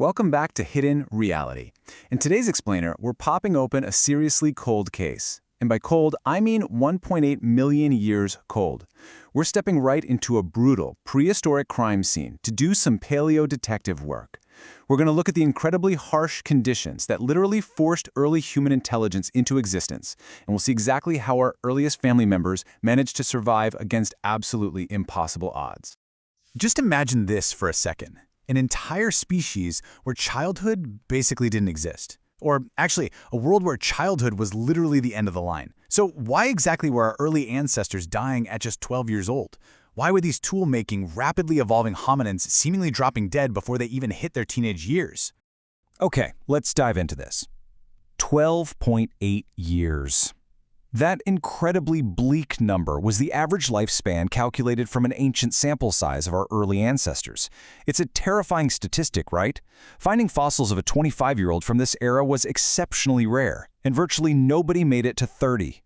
Welcome back to Hidden Reality. In today's explainer, we're popping open a seriously cold case. And by cold, I mean 1.8 million years cold. We're stepping right into a brutal, prehistoric crime scene to do some paleo-detective work. We're going to look at the incredibly harsh conditions that literally forced early human intelligence into existence, and we'll see exactly how our earliest family members managed to survive against absolutely impossible odds. Just imagine this for a second. An entire species where childhood basically didn't exist. Or actually, a world where childhood was literally the end of the line. So why exactly were our early ancestors dying at just 12 years old? Why were these tool-making, rapidly evolving hominins seemingly dropping dead before they even hit their teenage years? Okay, let's dive into this. 12.8 years. That incredibly bleak number was the average lifespan calculated from an ancient sample size of our early ancestors. It's a terrifying statistic, right? Finding fossils of a 25-year-old from this era was exceptionally rare, and virtually nobody made it to 30.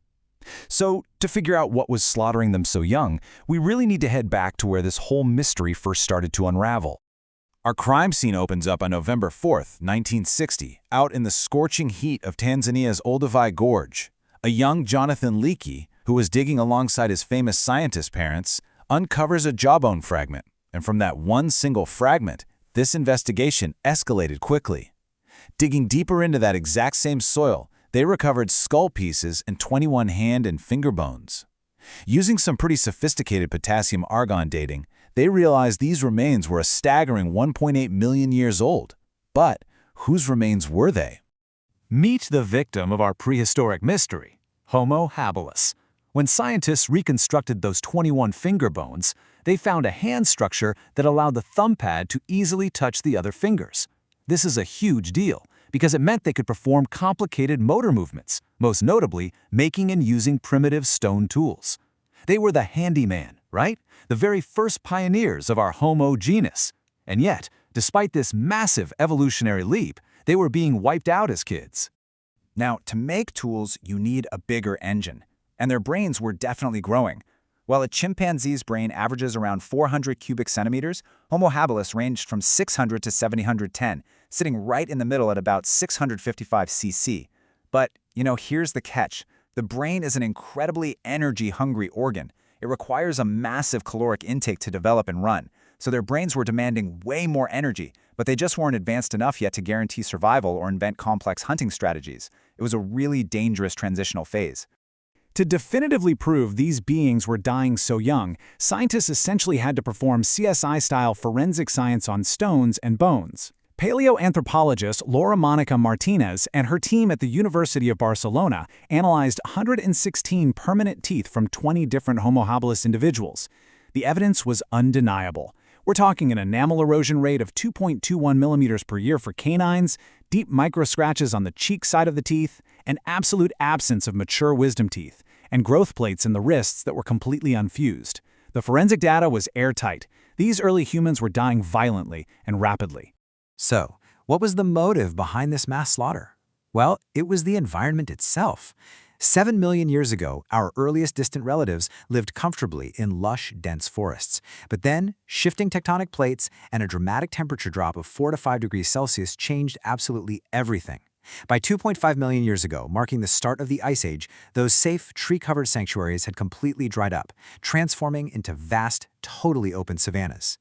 So, to figure out what was slaughtering them so young, we really need to head back to where this whole mystery first started to unravel. Our crime scene opens up on November 4th, 1960, out in the scorching heat of Tanzania's Olduvai Gorge. A young Jonathan Leakey, who was digging alongside his famous scientist parents, uncovers a jawbone fragment, and from that one single fragment, this investigation escalated quickly. Digging deeper into that exact same soil, they recovered skull pieces and 21 hand and finger bones. Using some pretty sophisticated potassium-argon dating, they realized these remains were a staggering 1.8 million years old. But whose remains were they? Meet the victim of our prehistoric mystery, Homo habilis. When scientists reconstructed those 21 finger bones, they found a hand structure that allowed the thumb pad to easily touch the other fingers. This is a huge deal, because it meant they could perform complicated motor movements, most notably making and using primitive stone tools. They were the handyman, right? The very first pioneers of our Homo genus. And yet, despite this massive evolutionary leap, they were being wiped out as kids. Now, to make tools, you need a bigger engine, and their brains were definitely growing. While a chimpanzee's brain averages around 400 cubic centimeters, Homo habilis ranged from 600 to 710, sitting right in the middle at about 655 cc. But, here's the catch. The brain is an incredibly energy-hungry organ. It requires a massive caloric intake to develop and run, so their brains were demanding way more energy, but they just weren't advanced enough yet to guarantee survival or invent complex hunting strategies. It was a really dangerous transitional phase. To definitively prove these beings were dying so young, scientists essentially had to perform CSI-style forensic science on stones and bones. Paleoanthropologist Laura Monica Martinez and her team at the University of Barcelona analyzed 116 permanent teeth from 20 different Homo habilis individuals. The evidence was undeniable. We're talking an enamel erosion rate of 2.21 millimeters per year for canines, deep micro-scratches on the cheek side of the teeth, an absolute absence of mature wisdom teeth, and growth plates in the wrists that were completely unfused. The forensic data was airtight. These early humans were dying violently and rapidly. So, what was the motive behind this mass slaughter? Well, it was the environment itself. 7 million years ago, our earliest distant relatives lived comfortably in lush, dense forests. But then, shifting tectonic plates and a dramatic temperature drop of 4 to 5 degrees Celsius changed absolutely everything. By 2.5 million years ago, marking the start of the Ice Age, those safe, tree-covered sanctuaries had completely dried up, transforming into vast, totally open savannas.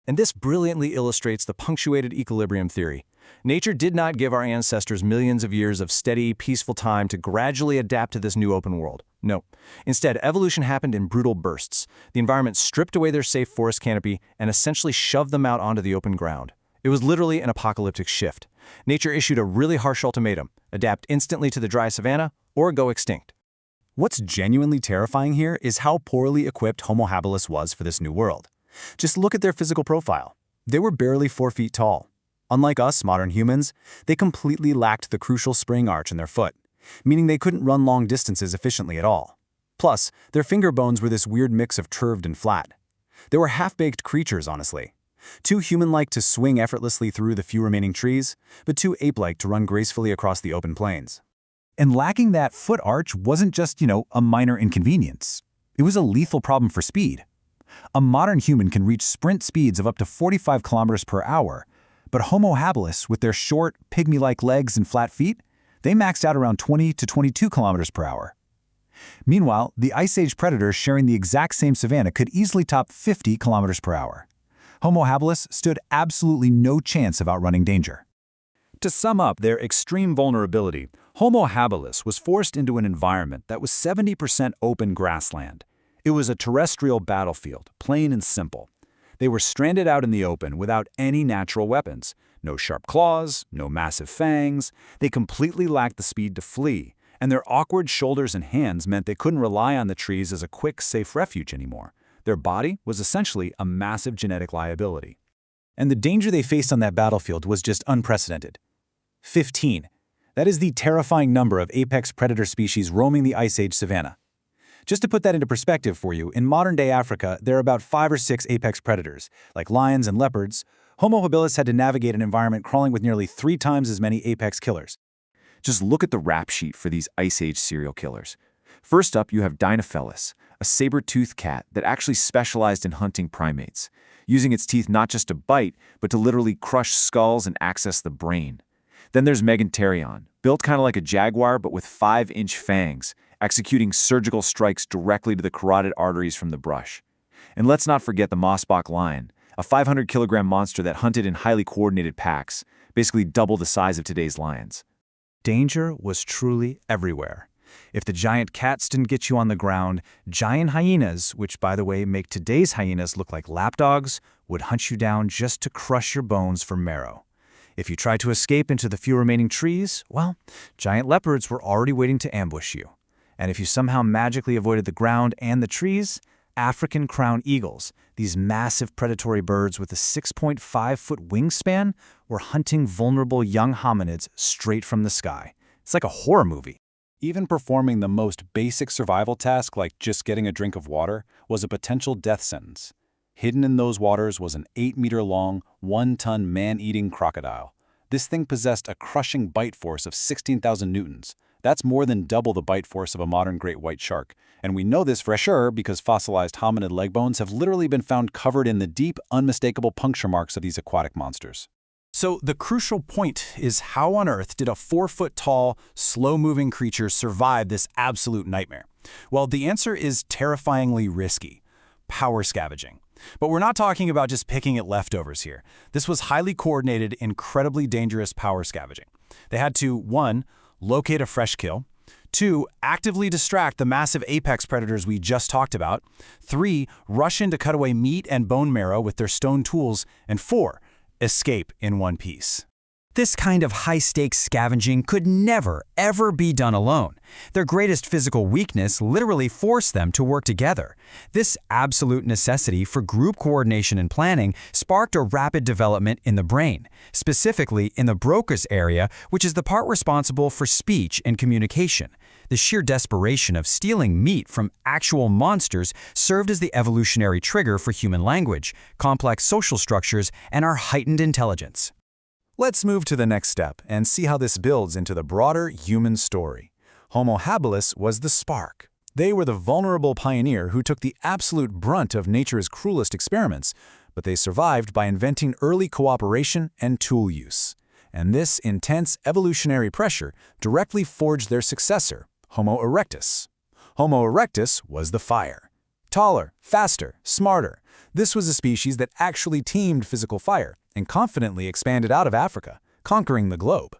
And this brilliantly illustrates the punctuated equilibrium theory. Nature did not give our ancestors millions of years of steady, peaceful time to gradually adapt to this new open world. No. Instead, evolution happened in brutal bursts. The environment stripped away their safe forest canopy and essentially shoved them out onto the open ground. It was literally an apocalyptic shift. Nature issued a really harsh ultimatum: adapt instantly to the dry savanna or go extinct. What's genuinely terrifying here is how poorly equipped Homo habilis was for this new world. Just look at their physical profile. They were barely 4 feet tall. Unlike us modern humans, they completely lacked the crucial spring arch in their foot, meaning they couldn't run long distances efficiently at all. Plus, their finger bones were this weird mix of curved and flat. They were half-baked creatures, honestly. Too human-like to swing effortlessly through the few remaining trees, but too ape-like to run gracefully across the open plains. And lacking that foot arch wasn't just, a minor inconvenience. It was a lethal problem for speed. A modern human can reach sprint speeds of up to 45 kilometers per hour, But Homo habilis, with their short, pygmy-like legs and flat feet, they maxed out around 20 to 22 kilometers per hour. Meanwhile, the Ice Age predators sharing the exact same savanna could easily top 50 kilometers per hour. Homo habilis stood absolutely no chance of outrunning danger. To sum up their extreme vulnerability, Homo habilis was forced into an environment that was 70% open grassland. It was a terrestrial battlefield, plain and simple. They were stranded out in the open without any natural weapons. No sharp claws, no massive fangs. They completely lacked the speed to flee, and their awkward shoulders and hands meant they couldn't rely on the trees as a quick, safe refuge anymore. Their body was essentially a massive genetic liability. And the danger they faced on that battlefield was just unprecedented. 15. That is the terrifying number of apex predator species roaming the Ice Age savanna. Just to put that into perspective for you, in modern-day Africa, there are about 5 or 6 apex predators, like lions and leopards. Homo habilis had to navigate an environment crawling with nearly 3 times as many apex killers. Just look at the rap sheet for these Ice Age serial killers. First up, you have Dinophelis, a saber-toothed cat that actually specialized in hunting primates, using its teeth not just to bite, but to literally crush skulls and access the brain. Then there's Meganterion, built kind of like a jaguar but with 5-inch fangs, executing surgical strikes directly to the carotid arteries from the brush. And let's not forget the Mossbach lion, a 500-kilogram monster that hunted in highly coordinated packs, basically double the size of today's lions. Danger was truly everywhere. If the giant cats didn't get you on the ground, giant hyenas, which by the way make today's hyenas look like lapdogs, would hunt you down just to crush your bones for marrow. If you tried to escape into the few remaining trees, well, giant leopards were already waiting to ambush you. And if you somehow magically avoided the ground and the trees, African crown eagles, these massive predatory birds with a 6.5-foot wingspan, were hunting vulnerable young hominids straight from the sky. It's like a horror movie. Even performing the most basic survival task, like just getting a drink of water, was a potential death sentence. Hidden in those waters was an 8-meter-long, 1-ton man-eating crocodile. This thing possessed a crushing bite force of 16,000 newtons. That's more than double the bite force of a modern great white shark. And we know this for sure because fossilized hominid leg bones have literally been found covered in the deep, unmistakable puncture marks of these aquatic monsters. So the crucial point is, how on earth did a 4-foot-tall, slow-moving creature survive this absolute nightmare? Well, the answer is terrifyingly risky: power scavenging. But we're not talking about just picking at leftovers here. This was highly coordinated, incredibly dangerous power scavenging. They had to, 1, locate a fresh kill, 2, actively distract the massive apex predators we just talked about, 3, rush in to cut away meat and bone marrow with their stone tools, and 4, escape in one piece. This kind of high-stakes scavenging could never, ever be done alone. Their greatest physical weakness literally forced them to work together. This absolute necessity for group coordination and planning sparked a rapid development in the brain, specifically in the Broca's area, which is the part responsible for speech and communication. The sheer desperation of stealing meat from actual monsters served as the evolutionary trigger for human language, complex social structures, and our heightened intelligence. Let's move to the next step and see how this builds into the broader human story. Homo habilis was the spark. They were the vulnerable pioneer who took the absolute brunt of nature's cruelest experiments, but they survived by inventing early cooperation and tool use. And this intense evolutionary pressure directly forged their successor, Homo erectus. Homo erectus was the fire. Taller, faster, smarter. This was a species that actually tamed physical fire and confidently expanded out of Africa, conquering the globe.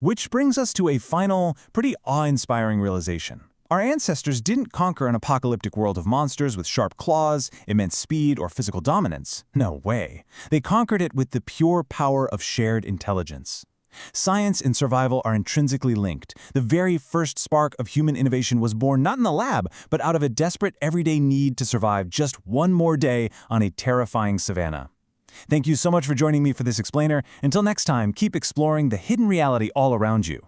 Which brings us to a final, pretty awe-inspiring realization. Our ancestors didn't conquer an apocalyptic world of monsters with sharp claws, immense speed, or physical dominance. No way. They conquered it with the pure power of shared intelligence. Science and survival are intrinsically linked. The very first spark of human innovation was born not in the lab, but out of a desperate everyday need to survive just one more day on a terrifying savanna. Thank you so much for joining me for this explainer. Until next time, keep exploring the hidden reality all around you.